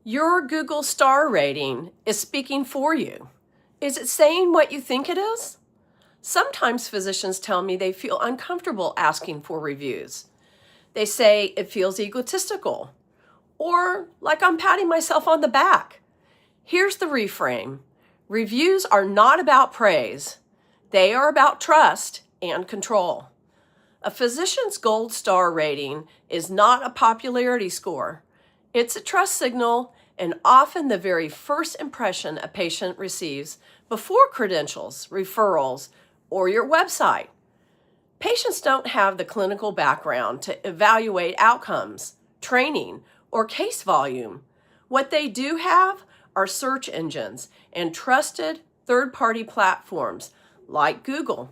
Your Google star rating is speaking for you. Is it saying what you think it is? Sometimes physicians tell me they feel uncomfortable asking for reviews. They say it feels egotistical, or like I'm patting myself on the back. Here's the reframe. Reviews are not about praise. They are about trust and control. A physician's gold star rating is not a popularity score. It's a trust signal and often the very first impression a patient receives before credentials, referrals, or your website. Patients don't have the clinical background to evaluate outcomes, training, or case volume. What they do have are search engines and trusted third-party platforms like Google,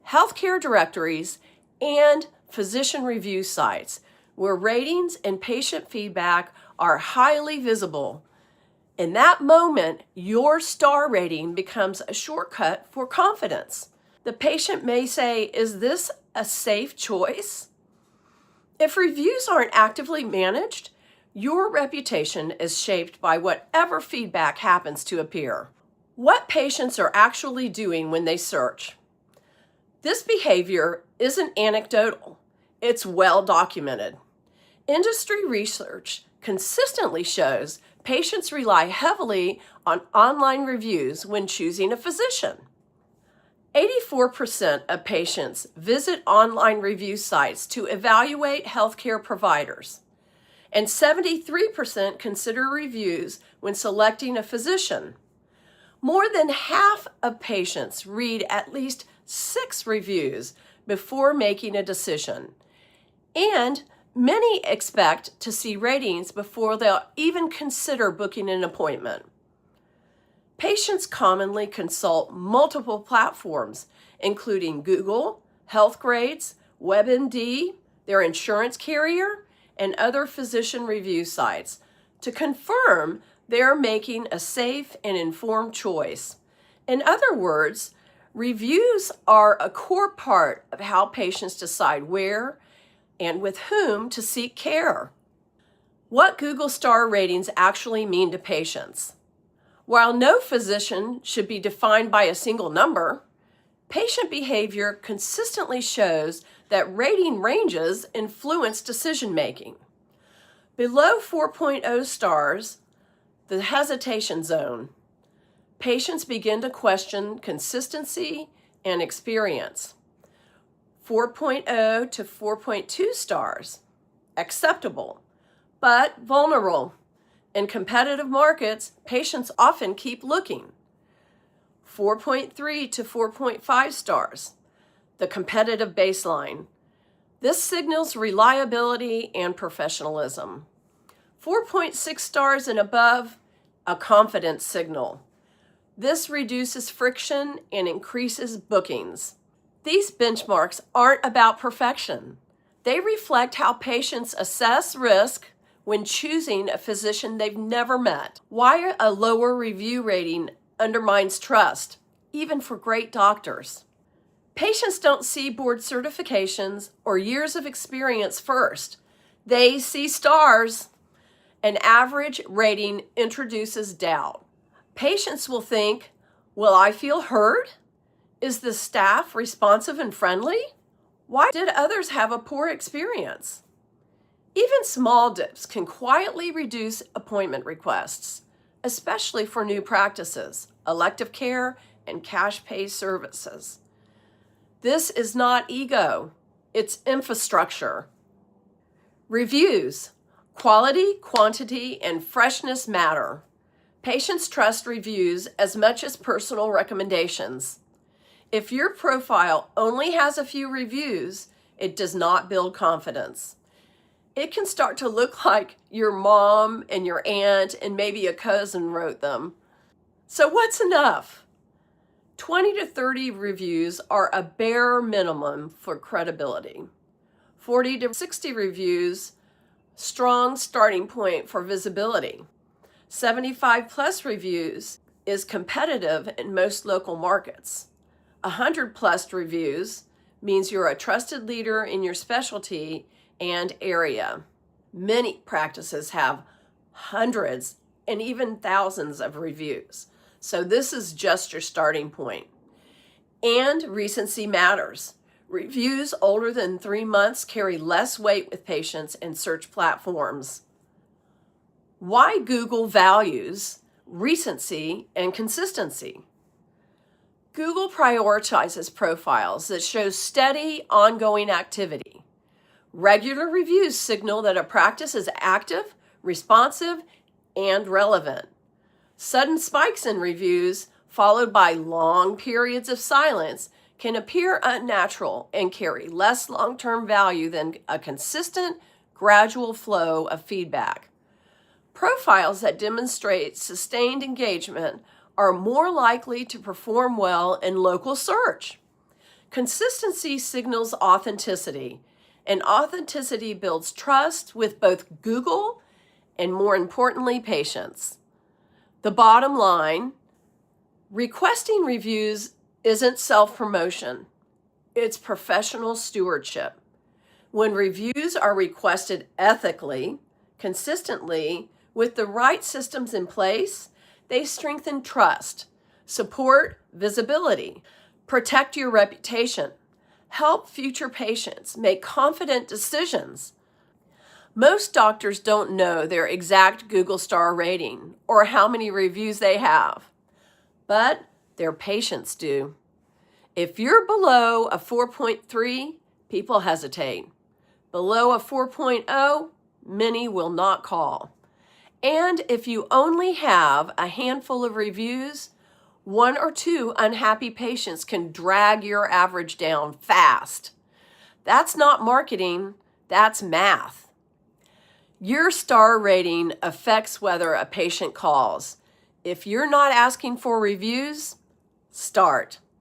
healthcare directories, and physician review sites where ratings and patient feedback are highly visible. In that moment, your star rating becomes a shortcut for confidence. The patient may say, "Is this a safe choice?" If reviews aren't actively managed, your reputation is shaped by whatever feedback happens to appear. What patients are actually doing when they search. This behavior isn't anecdotal, it's well documented. Industry research consistently shows patients rely heavily on online reviews when choosing a physician. 84% of patients visit online review sites to evaluate healthcare providers, and 73% consider reviews when selecting a physician. More than half of patients read at least 6 reviews before making a decision, and many expect to see ratings before they'll even consider booking an appointment. Patients commonly consult multiple platforms, including Google, Healthgrades, WebMD, their insurance carrier, and other physician review sites to confirm they're making a safe and informed choice. In other words, reviews are a core part of how patients decide where and with whom to seek care. What Google star ratings actually mean to patients. While no physician should be defined by a single number, patient behavior consistently shows that rating ranges influence decision-making. Below 4.0 stars, the hesitation zone. Patients begin to question consistency and experience. 4.0 to 4.2 stars, acceptable, but vulnerable. In competitive markets, patients often keep looking. 4.3 to 4.5 stars, the competitive baseline. This signals reliability and professionalism. 4.6 stars and above, a confidence signal. This reduces friction and increases bookings. These benchmarks aren't about perfection. They reflect how patients assess risk when choosing a physician they've never met. Why a lower review rating undermines trust, even for great doctors. Patients don't see board certifications or years of experience first. They see stars. An average rating introduces doubt. Patients will think, will I feel heard? Is the staff responsive and friendly? Why did others have a poor experience? Even small dips can quietly reduce appointment requests, especially for new practices, elective care, and cash pay services. This is not ego, it's infrastructure. Reviews. Quality, quantity, and freshness matter. Patients trust reviews as much as personal recommendations. If your profile only has a few reviews, it does not build confidence. It can start to look like your mom and your aunt and maybe a cousin wrote them. So what's enough? 20 to 30 reviews are a bare minimum for credibility. 40 to 60 reviews, strong starting point for visibility. 75 plus reviews is competitive in most local markets. 100 plus reviews means you're a trusted leader in your specialty and area. Many practices have hundreds and even thousands of reviews. So this is just your starting point. And recency matters. Reviews older than 3 months carry less weight with patients and search platforms. Why Google values recency and consistency. Google prioritizes profiles that show steady, ongoing activity. Regular reviews signal that a practice is active, responsive, and relevant. Sudden spikes in reviews, followed by long periods of silence, can appear unnatural and carry less long-term value than a consistent, gradual flow of feedback. Profiles that demonstrate sustained engagement are more likely to perform well in local search. Consistency signals authenticity, and authenticity builds trust with both Google and, more importantly, patients. The bottom line, requesting reviews isn't self-promotion. It's professional stewardship. When reviews are requested ethically, consistently, with the right systems in place, they strengthen trust, support visibility, protect your reputation, help future patients make confident decisions. Most doctors don't know their exact Google star rating or how many reviews they have, but their patients do. If you're below a 4.3, people hesitate. Below a 4.0, many will not call. And if you only have a handful of reviews, 1 or 2 unhappy patients can drag your average down fast. That's not marketing, that's math. Your star rating affects whether a patient calls. If you're not asking for reviews, start.